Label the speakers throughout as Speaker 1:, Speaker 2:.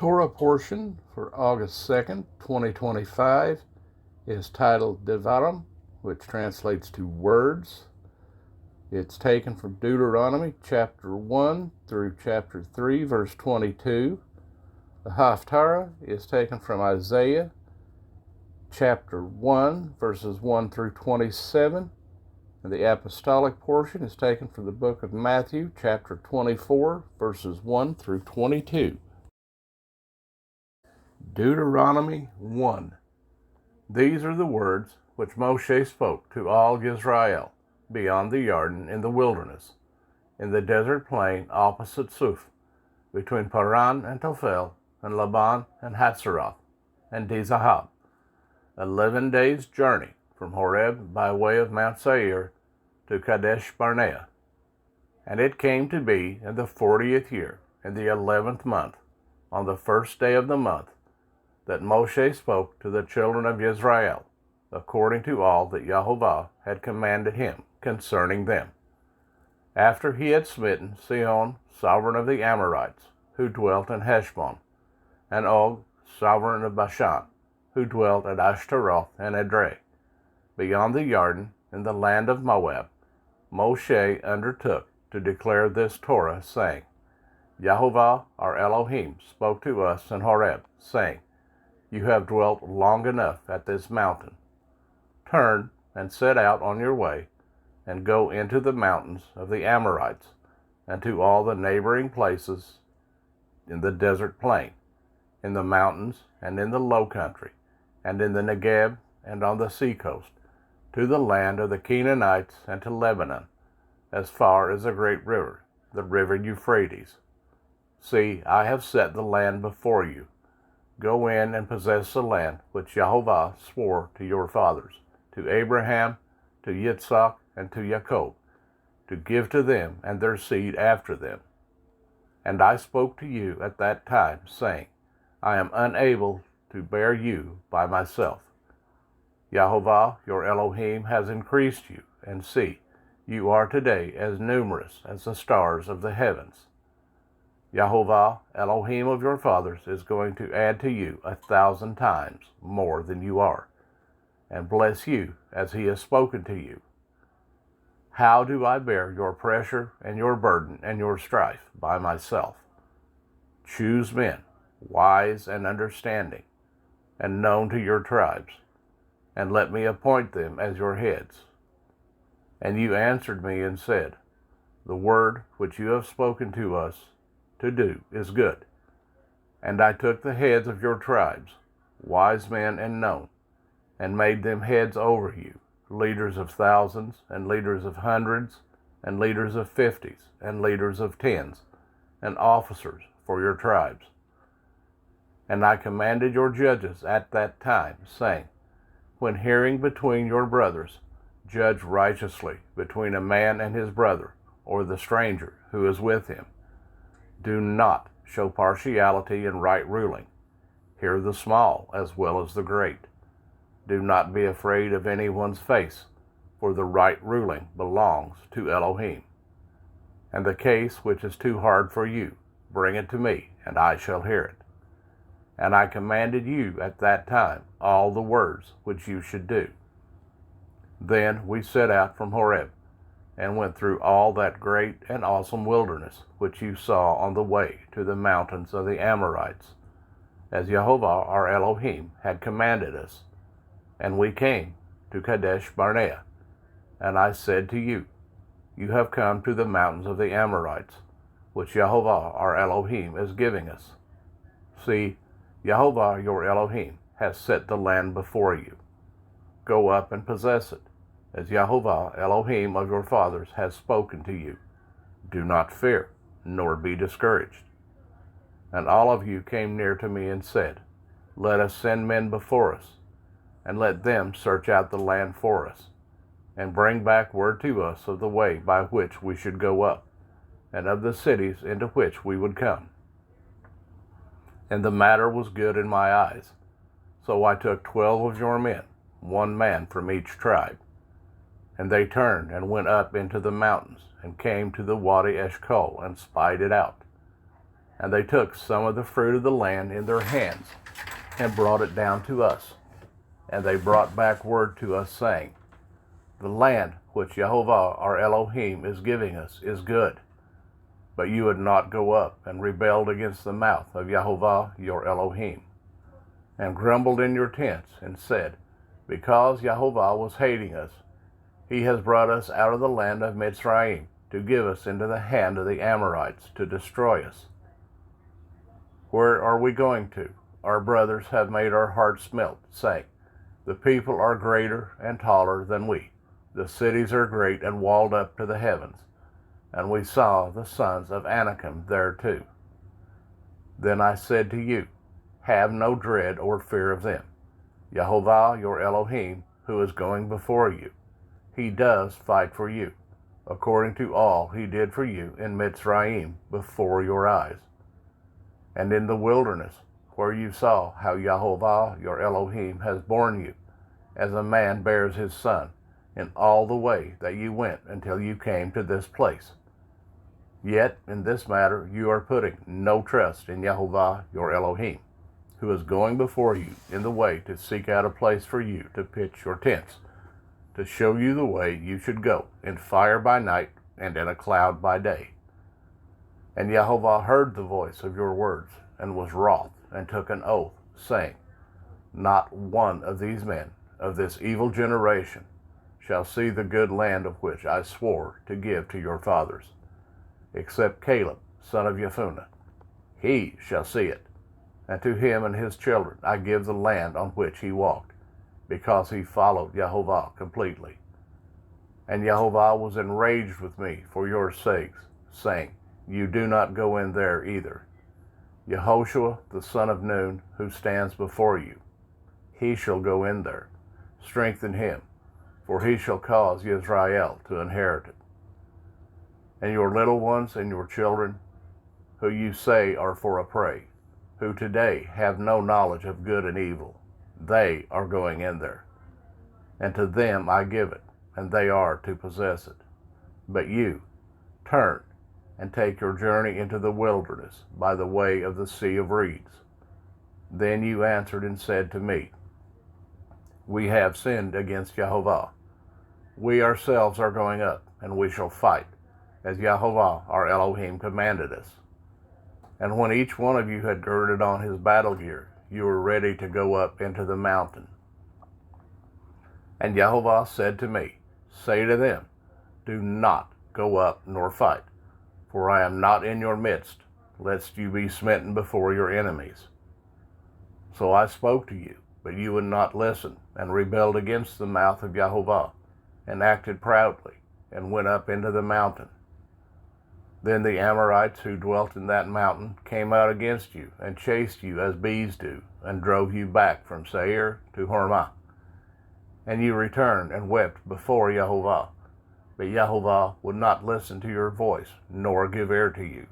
Speaker 1: Torah portion for August 2nd, 2025 is titled Devarim, which translates to words. It's taken from Deuteronomy chapter 1 through chapter 3, verse 22. The Haftarah is taken from Isaiah chapter 1, verses 1 through 27. And the apostolic portion is taken from the book of Matthew chapter 24, verses 1 through 22. Deuteronomy 1. These are the words which Moshe spoke to all Israel beyond the Jordan in the wilderness, in the desert plain opposite Suf, between Paran and Tophel, and Laban and Hatzeroth, and Dizahab, 11 days' journey from Horeb by way of Mount Seir to Kadesh Barnea. And it came to be in the 40th year, in the 11th month, on the first day of the month, that Moshe spoke to the children of Israel, according to all that Yahovah had commanded him concerning them, after he had smitten Sihon, sovereign of the Amorites, who dwelt in Heshbon, and Og, sovereign of Bashan, who dwelt at Ashtaroth and Edrei. Beyond the Jordan, in the land of Moab, Moshe undertook to declare this Torah, saying, Yahovah our Elohim spoke to us in Horeb, saying, You have dwelt long enough at this mountain. Turn and set out on your way, and go into the mountains of the Amorites, and to all the neighboring places in the desert plain, in the mountains and in the low country, and in the Negeb and on the seacoast, to the land of the Canaanites and to Lebanon, as far as the great river, the river Euphrates. See, I have set the land before you. Go in and possess the land which Yahovah swore to your fathers, to Abraham, to Yitzhak, and to Jacob, to give to them and their seed after them. And I spoke to you at that time, saying, I am unable to bear you by myself. Yahovah your Elohim has increased you, and see, you are today as numerous as the stars of the heavens. Yahovah, Elohim of your fathers, is going to add to you 1,000 times more than you are, and bless you as he has spoken to you. How do I bear your pressure and your burden and your strife by myself? Choose men, wise and understanding, and known to your tribes, and let me appoint them as your heads. And you answered me and said, The word which you have spoken to us to do is good. And I took the heads of your tribes, wise men and known, and made them heads over you, leaders of thousands, and leaders of hundreds, and leaders of 50s, and leaders of 10s, and officers for your tribes. And I commanded your judges at that time, saying, When hearing between your brothers, judge righteously between a man and his brother, or the stranger who is with him. Do not show partiality in right ruling. Hear the small as well as the great. Do not be afraid of anyone's face, for the right ruling belongs to Elohim. And the case which is too hard for you, bring it to me, and I shall hear it. And I commanded you at that time all the words which you should do. Then we set out from Horeb, and went through all that great and awesome wilderness which you saw on the way to the mountains of the Amorites, as Yahovah our Elohim had commanded us. And we came to Kadesh Barnea, and I said to you, You have come to the mountains of the Amorites, which Yahovah our Elohim is giving us. See, Yahovah your Elohim has set the land before you. Go up and possess it, as Yahovah Elohim of your fathers has spoken to you. Do not fear, nor be discouraged. And all of you came near to me and said, Let us send men before us, and let them search out the land for us, and bring back word to us of the way by which we should go up, and of the cities into which we would come. And the matter was good in my eyes. So I took 12 of your men, 1 man from each tribe. And they turned and went up into the mountains, and came to the Wadi Eshcol, and spied it out. And they took some of the fruit of the land in their hands and brought it down to us. And they brought back word to us, saying, The land which Jehovah our Elohim is giving us is good. But you would not go up, and rebelled against the mouth of Jehovah your Elohim, and grumbled in your tents, and said, Because Jehovah was hating us, he has brought us out of the land of Mitzrayim, to give us into the hand of the Amorites, to destroy us. Where are we going to? Our brothers have made our hearts melt, saying, The people are greater and taller than we. The cities are great and walled up to the heavens. And we saw the sons of Anakim there too. Then I said to you, Have no dread or fear of them. Jehovah your Elohim, who is going before you, he does fight for you, according to all he did for you in Mitzrayim before your eyes. And in the wilderness, where you saw how Jehovah your Elohim has borne you, as a man bears his son, in all the way that you went until you came to this place. Yet in this matter you are putting no trust in Jehovah your Elohim, who is going before you in the way to seek out a place for you to pitch your tents, to show you the way you should go, in fire by night and in a cloud by day. And Jehovah heard the voice of your words, and was wroth, and took an oath, saying, Not one of these men of this evil generation shall see the good land of which I swore to give to your fathers, except Caleb, son of Jephunneh. He shall see it, and to him and his children I give the land on which he walked, because he followed Jehovah completely. And Jehovah was enraged with me for your sakes, saying, You do not go in there either. Yehoshua, the son of Nun, who stands before you, he shall go in there. Strengthen him, for he shall cause Israel to inherit it. And your little ones and your children, who you say are for a prey, who today have no knowledge of good and evil, they are going in there. And to them I give it, and they are to possess it. But you, turn and take your journey into the wilderness by the way of the Sea of Reeds. Then you answered and said to me, We have sinned against Jehovah. We ourselves are going up, and we shall fight, as Jehovah our Elohim commanded us. And when each one of you had girded on his battle gear, you were ready to go up into the mountain. And Jehovah said to me, Say to them, Do not go up nor fight, for I am not in your midst, lest you be smitten before your enemies. So I spoke to you, but you would not listen, and rebelled against the mouth of Jehovah, and acted proudly, and went up into the mountain. Then the Amorites who dwelt in that mountain came out against you, and chased you as bees do, and drove you back from Seir to Hormah. And you returned and wept before Jehovah. But Jehovah would not listen to your voice, nor give ear to you.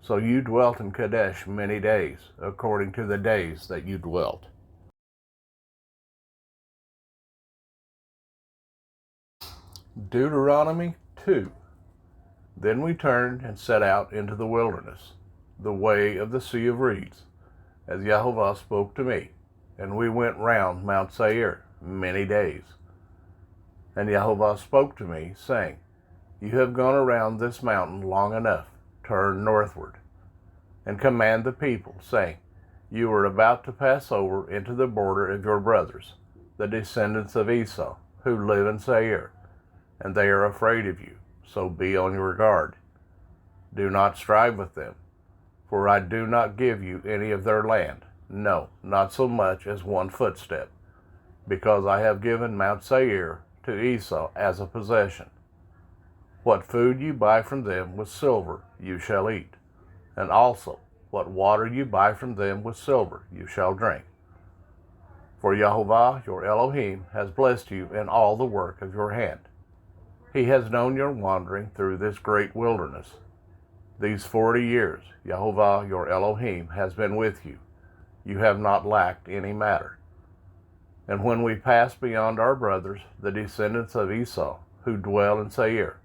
Speaker 1: So you dwelt in Kadesh many days, according to the days that you dwelt. Deuteronomy 2. Then we turned and set out into the wilderness, the way of the Sea of Reeds, as Jehovah spoke to me, and we went round Mount Seir many days. And Jehovah spoke to me, saying, You have gone around this mountain long enough. Turn northward, and command the people, saying, You are about to pass over into the border of your brothers, the descendants of Esau, who live in Seir, and they are afraid of you, so be on your guard. Do not strive with them, for I do not give you any of their land, no, not so much as one footstep, because I have given Mount Seir to Esau as a possession. What food you buy from them with silver you shall eat, and also what water you buy from them with silver you shall drink. For Jehovah your Elohim has blessed you in all the work of your hand. He has known your wandering through this great wilderness. These 40 years Jehovah your Elohim has been with you. You have not lacked any matter. And when we passed beyond our brothers, the descendants of Esau, who dwell in Seir,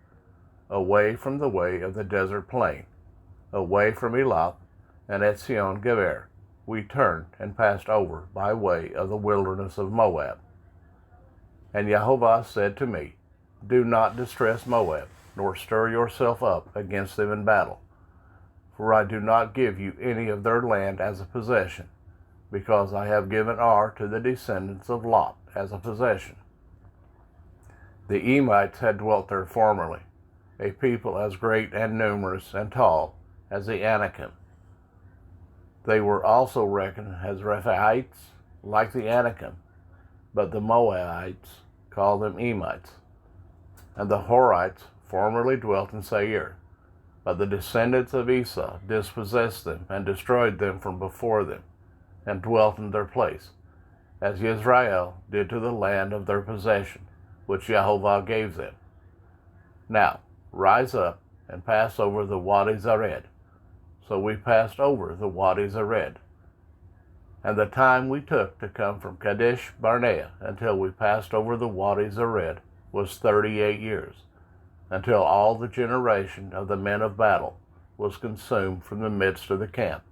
Speaker 1: away from the way of the desert plain, away from Elath and Etzion Geber, we turned and passed over by way of the wilderness of Moab. And Jehovah said to me, do not distress Moab, nor stir yourself up against them in battle, for I do not give you any of their land as a possession, because I have given Ar to the descendants of Lot as a possession. The Emites had dwelt there formerly, a people as great and numerous and tall as the Anakim. They were also reckoned as Rephaites, like the Anakim, but the Moabites called them Emites. And the Horites formerly dwelt in Seir, but the descendants of Esau dispossessed them and destroyed them from before them, and dwelt in their place, as Israel did to the land of their possession, which Jehovah gave them. Now, rise up and pass over the Wadi Zered. So we passed over the Wadi Zered. And the time we took to come from Kadesh Barnea until we passed over the Wadi Zered was 38 years, until all the generation of the men of battle was consumed from the midst of the camp,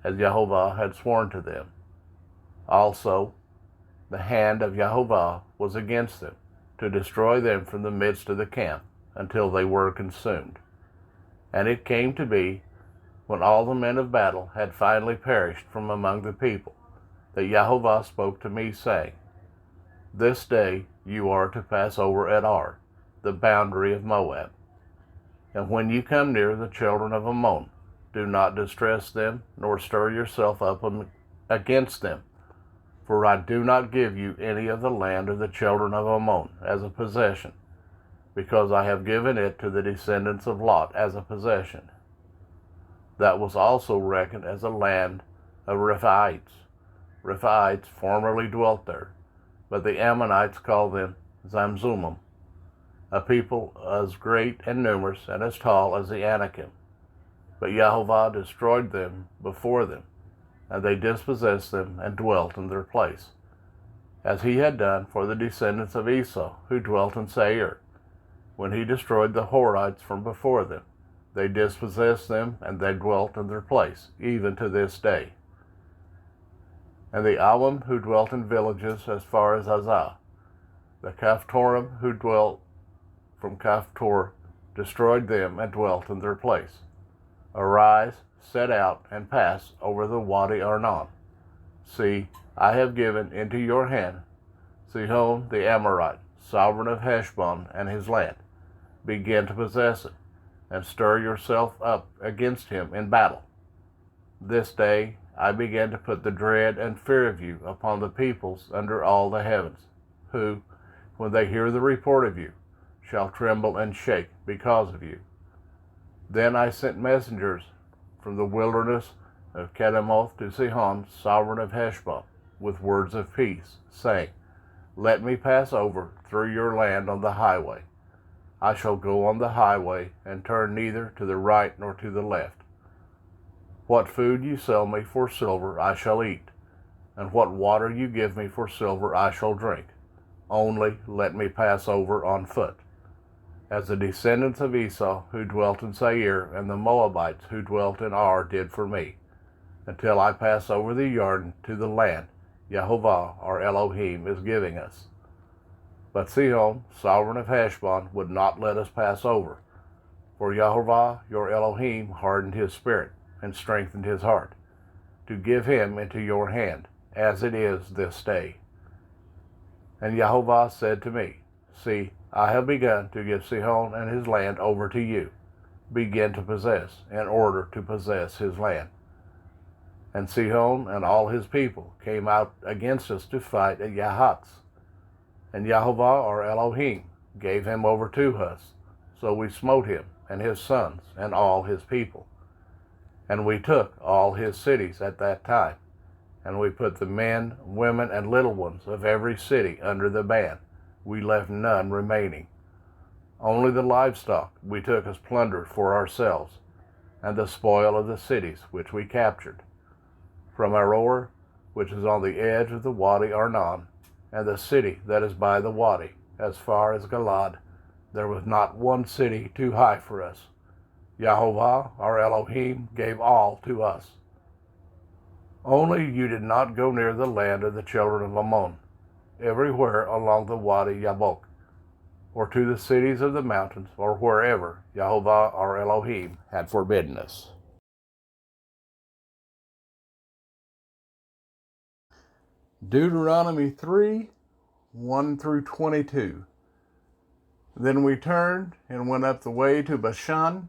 Speaker 1: as Jehovah had sworn to them. Also, the hand of Jehovah was against them, to destroy them from the midst of the camp, until they were consumed. And it came to be, when all the men of battle had finally perished from among the people, that Jehovah spoke to me, saying, this day you are to pass over at Ar, the boundary of Moab. And when you come near the children of Ammon, do not distress them, nor stir yourself up against them, for I do not give you any of the land of the children of Ammon as a possession, because I have given it to the descendants of Lot as a possession. That was also reckoned as a land of Rephaites. Rephaites formerly dwelt there, but the Ammonites called them Zamzummim, a people as great and numerous and as tall as the Anakim. But Jehovah destroyed them before them, and they dispossessed them and dwelt in their place, as he had done for the descendants of Esau who dwelt in Seir. When he destroyed the Horites from before them, they dispossessed them, and they dwelt in their place, even to this day. And the Awam who dwelt in villages as far as Azah, the Caphtorim who dwelt from Caphtor, destroyed them and dwelt in their place. Arise, set out, and pass over the Wadi Arnon. See, I have given into your hand Sihon the Amorite, sovereign of Heshbon and his land. Begin to possess it, and stir yourself up against him in battle. This day I began to put the dread and fear of you upon the peoples under all the heavens, who, when they hear the report of you, shall tremble and shake because of you. Then I sent messengers from the wilderness of Kedemoth to Sihon, sovereign of Heshbon, with words of peace, saying, let me pass over through your land on the highway. I shall go on the highway and turn neither to the right nor to the left. What food you sell me for silver I shall eat, and what water you give me for silver I shall drink. Only let me pass over on foot, as the descendants of Esau who dwelt in Seir and the Moabites who dwelt in Ar did for me, until I pass over the Jordan to the land Jehovah our Elohim is giving us. But Sihon, sovereign of Heshbon, would not let us pass over, for Jehovah your Elohim hardened his spirit and strengthened his heart, to give him into your hand, as it is this day. And Jehovah said to me, see, I have begun to give Sihon and his land over to you. Begin to possess, in order to possess his land. And Sihon and all his people came out against us to fight at Yahatz. And Jehovah our Elohim gave him over to us. So we smote him and his sons and all his people. And we took all his cities at that time. And we put the men, women, and little ones of every city under the ban. We left none remaining. Only the livestock we took as plunder for ourselves, and the spoil of the cities which we captured. From Aroer, which is on the edge of the Wadi Arnon, and the city that is by the Wadi, as far as Galad, there was not one city too high for us. Yahovah, our Elohim, gave all to us. Only you did not go near the land of the children of Ammon, everywhere along the Wadi Yabok, or to the cities of the mountains, or wherever Yahovah, our Elohim, had forbidden us. Deuteronomy 3, 1 through 22. Then we turned and went up the way to Bashan,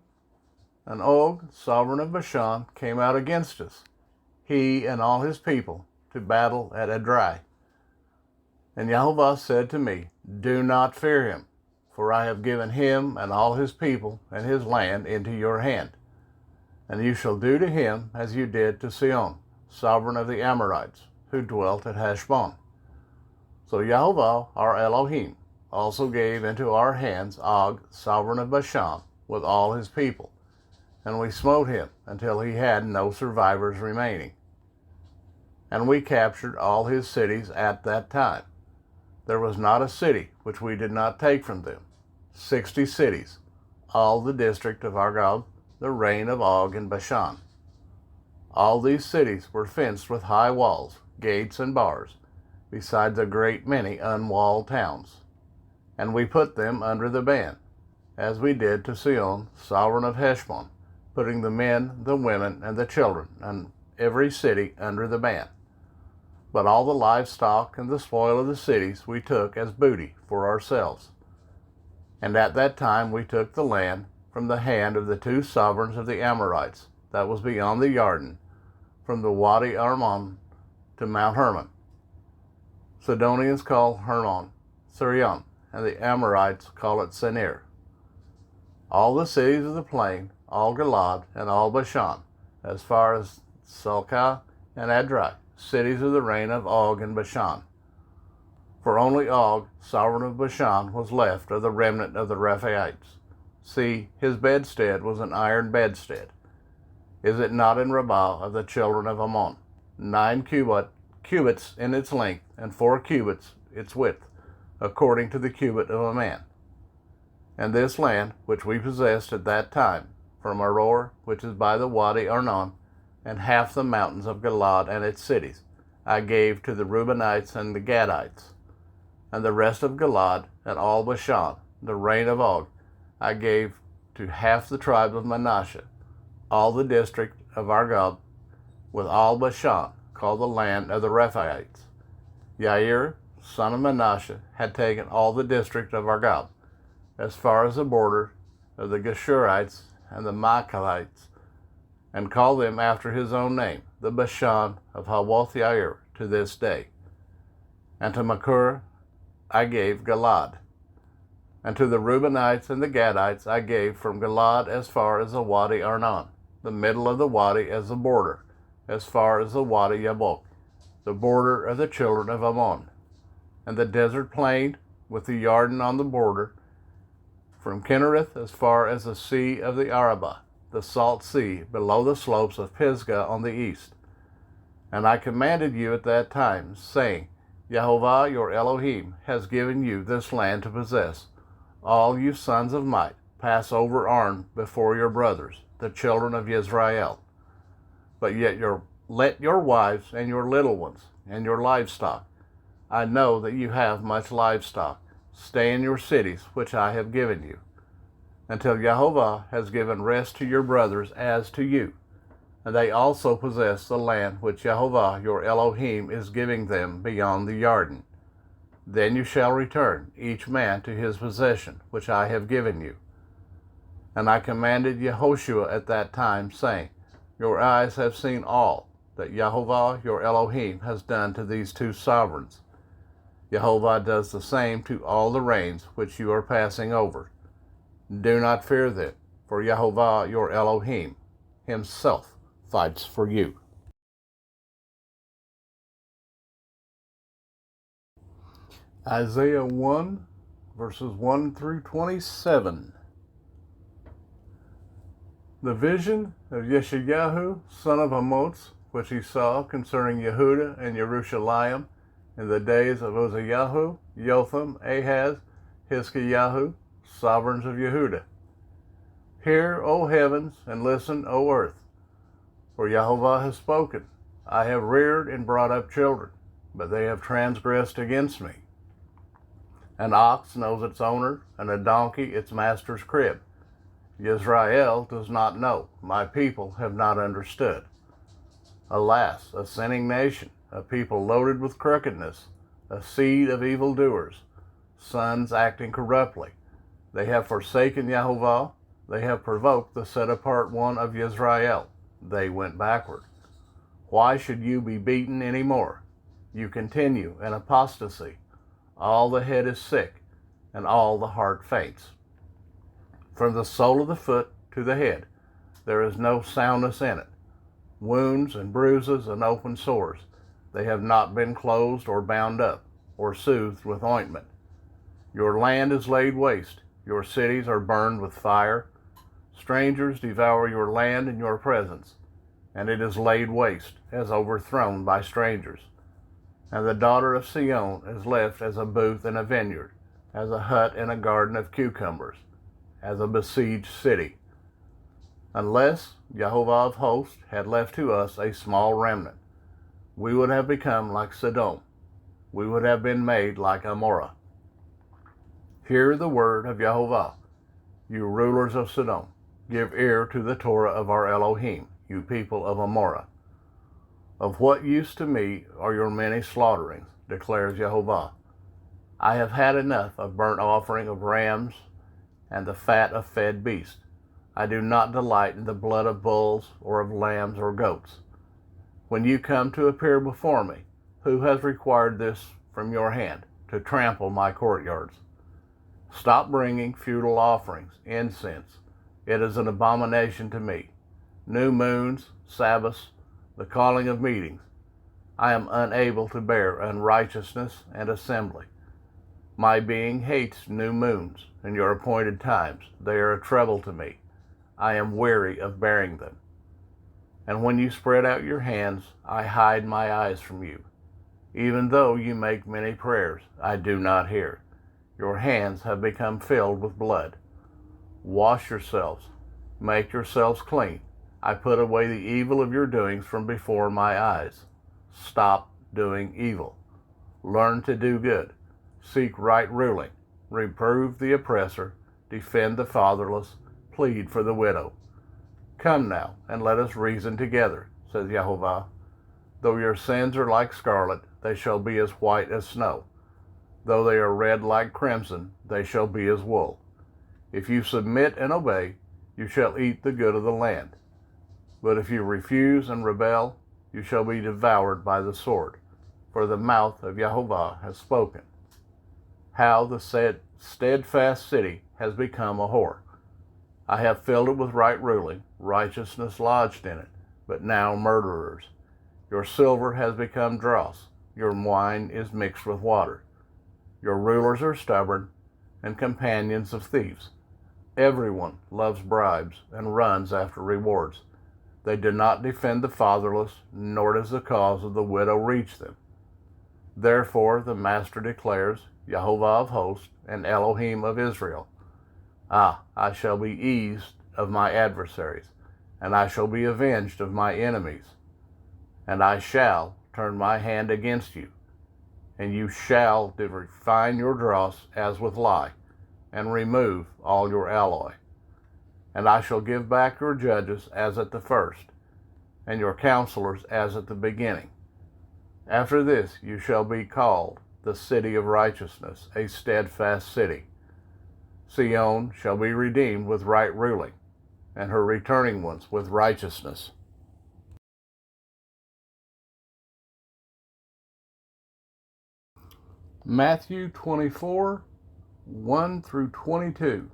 Speaker 1: and Og, sovereign of Bashan, came out against us, he and all his people, to battle at Edrei. And Yahovah said to me, do not fear him, for I have given him and all his people and his land into your hand. And you shall do to him as you did to Sihon, sovereign of the Amorites, who dwelt at Heshbon. So Yahovah, our Elohim, also gave into our hands Og, sovereign of Bashan, with all his people, and we smote him until he had no survivors remaining. And we captured all his cities at that time. There was not a city which we did not take from them. 60 cities, all the district of Argob, the reign of Og in Bashan. All these cities were fenced with high walls, gates, and bars, besides a great many unwalled towns. And we put them under the ban, as we did to Sihon, sovereign of Heshbon, putting the men, the women, and the children, and every city under the ban. But all the livestock and the spoil of the cities we took as booty for ourselves. And at that time we took the land from the hand of the 2 sovereigns of the Amorites that was beyond the Jordan, from the Wadi Arnon to Mount Hermon. Sidonians call Hermon Sirion, and the Amorites call it Senir. All the cities of the plain, all Gilad, and all Bashan, as far as Salcah and Edrei, cities of the reign of Og in Bashan. For only Og, sovereign of Bashan, was left of the remnant of the Rephaites. See, his bedstead was an iron bedstead. Is it not in Rabbah of the children of Ammon? 9 cubits in its length, and 4 cubits its width, according to the cubit of a man. And this land, which we possessed at that time, from Aror, which is by the Wadi Arnon, and half the mountains of Gilad and its cities, I gave to the Reubenites and the Gadites. And the rest of Gilad and all Bashan, the reign of Og, I gave to half the tribe of Manasseh, all the district of Argob, with all Bashan, called the land of the Rephaites. Yair, son of Manasseh, had taken all the district of Argob, as far as the border of the Geshurites and the Maachalites, and called them after his own name, the Bashan of Havoth Yair, to this day. And to Machir I gave Gilad. And to the Reubenites and the Gadites I gave from Gilad as far as the Wadi Arnon, the middle of the wadi as the border, as far as the Wadi Yabok, the border of the children of Ammon, and the desert plain with the Jordan on the border, from Kinnereth as far as the sea of the Arabah, the salt sea, below the slopes of Pisgah on the east. And I commanded you at that time, saying, Yahovah your Elohim has given you this land to possess. All you sons of might, pass over armed before your brothers, the children of Israel. But yet let your wives and your little ones and your livestock, I know that you have much livestock, stay in your cities which I have given you, until Yahovah has given rest to your brothers as to you, and they also possess the land which Yahovah your Elohim is giving them beyond the Jordan. Then you shall return, each man to his possession, which I have given you. And I commanded Yehoshua at that time, saying, Your eyes have seen all that Yahovah your Elohim has done to these 2 sovereigns. Yahovah does the same to all the reigns which you are passing over. Do not fear them, for Yahovah your Elohim himself fights for you. Isaiah 1, verses 1 through 27. The vision of Yeshayahu, son of Amoz, which he saw concerning Yehudah and Jerusalem in the days of Uzziyahu, Jotham, Ahaz, Hizkiyahu, sovereigns of Yehudah. Hear, O heavens, and listen, O earth, for Jehovah has spoken. I have reared and brought up children, but they have transgressed against me. An ox knows its owner, and a donkey its master's crib. Israel does not know, my people have not understood. Alas, a sinning nation, a people loaded with crookedness, a seed of evildoers, sons acting corruptly. They have forsaken Jehovah, they have provoked the set-apart one of Israel. They went backward. Why should you be beaten any more? You continue in apostasy. All the head is sick, and all the heart faints. From the sole of the foot to the head, there is no soundness in it. Wounds and bruises and open sores. They have not been closed or bound up, or soothed with ointment. Your land is laid waste. Your cities are burned with fire. Strangers devour your land in your presence, and it is laid waste, as overthrown by strangers. And the daughter of Sion is left as a booth in a vineyard, as a hut in a garden of cucumbers, as a besieged city. Unless Jehovah of hosts had left to us a small remnant, we would have become like Sodom. We would have been made like Amorah. Hear the word of Jehovah, you rulers of Sodom. Give ear to the Torah of our Elohim, you people of Amorah. Of what use to me are your many slaughterings, declares Jehovah. I have had enough of burnt offering of rams and the fat of fed beasts. I do not delight in the blood of bulls or of lambs or goats. When you come to appear before me, who has required this from your hand, to trample my courtyards? Stop bringing futile offerings, incense. It is an abomination to me. New moons, Sabbaths, the calling of meetings. I am unable to bear unrighteousness and assembly. My being hates new moons and your appointed times. They are a trouble to me. I am weary of bearing them. And when you spread out your hands, I hide my eyes from you. Even though you make many prayers, I do not hear. Your hands have become filled with blood. Wash yourselves, make yourselves clean. I put away the evil of your doings from before my eyes. Stop doing evil. Learn to do good. Seek right ruling. Reprove the oppressor. Defend the fatherless. Plead for the widow. Come now, and let us reason together, says Jehovah. Though your sins are like scarlet, they shall be as white as snow. Though they are red like crimson, they shall be as wool. If you submit and obey, you shall eat the good of the land. But if you refuse and rebel, you shall be devoured by the sword, for the mouth of Jehovah has spoken. How the steadfast city has become a whore. I have filled it with right ruling, righteousness lodged in it, but now murderers. Your silver has become dross, your wine is mixed with water. Your rulers are stubborn and companions of thieves. Everyone loves bribes and runs after rewards. They do not defend the fatherless, nor does the cause of the widow reach them. Therefore the Master declares, Jehovah of hosts and Elohim of Israel, I shall be eased of my adversaries, and I shall be avenged of my enemies. And I shall turn my hand against you, and you shall refine your dross as with lye, and remove all your alloy. And I shall give back your judges as at the first, and your counselors as at the beginning. After this you shall be called the city of righteousness, a steadfast city. Sion shall be redeemed with right ruling, and her returning ones with righteousness. Matthew 24, 1 through 22.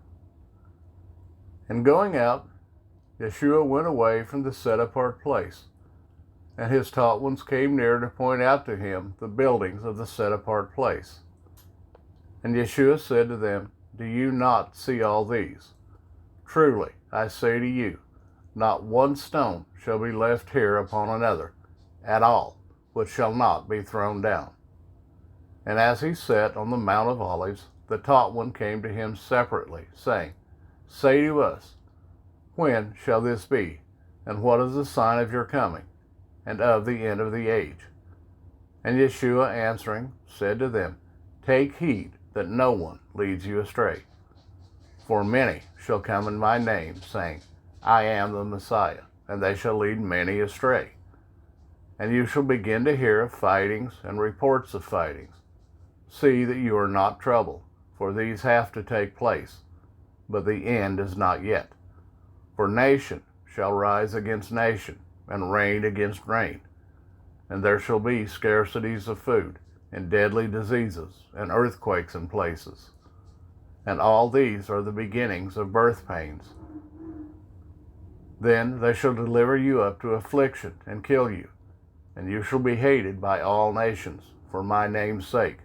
Speaker 1: And going out, Yeshua went away from the set-apart place, and his taught ones came near to point out to him the buildings of the set-apart place. And Yeshua said to them, Do you not see all these? Truly, I say to you, not one stone shall be left here upon another, at all, which shall not be thrown down. And as he sat on the Mount of Olives, the taught one came to him separately, saying, Say to us, When shall this be? And what is the sign of your coming, and of the end of the age? And Yeshua answering said to them, Take heed that no one leads you astray. For many shall come in my name, saying, I am the Messiah, and they shall lead many astray. And you shall begin to hear of fightings and reports of fightings. See that you are not troubled, for these have to take place, but the end is not yet. For nation shall rise against nation, and reign against reign. And there shall be scarcities of food, and deadly diseases, and earthquakes in places. And all these are the beginnings of birth pains. Then they shall deliver you up to affliction, and kill you. And you shall be hated by all nations for my name's sake.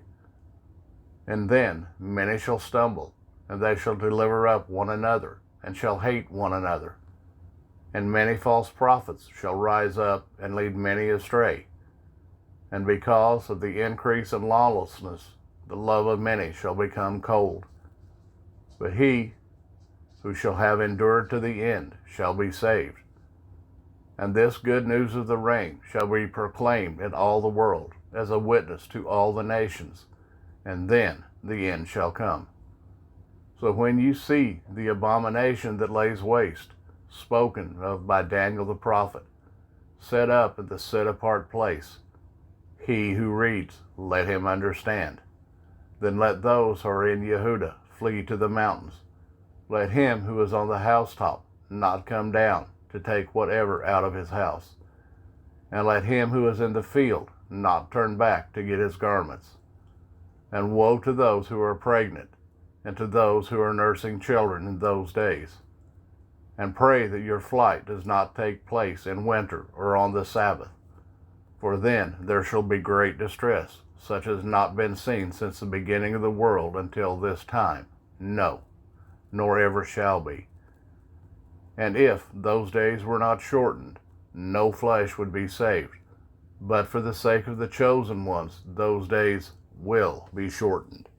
Speaker 1: And then many shall stumble, and they shall deliver up one another, and shall hate one another. And many false prophets shall rise up and lead many astray. And because of the increase in lawlessness, the love of many shall become cold. But he who shall have endured to the end shall be saved. And this good news of the reign shall be proclaimed in all the world as a witness to all the nations, and then the end shall come. So when you see the abomination that lays waste, spoken of by Daniel the prophet, set up in the set-apart place, he who reads, let him understand. Then let those who are in Yehuda flee to the mountains. Let him who is on the housetop not come down to take whatever out of his house. And let him who is in the field not turn back to get his garments. And woe to those who are pregnant, and to those who are nursing children in those days. And pray that your flight does not take place in winter or on the Sabbath, for then there shall be great distress, such as not been seen since the beginning of the world until this time, no, nor ever shall be. And if those days were not shortened, no flesh would be saved. But for the sake of the chosen ones, those days will be shortened.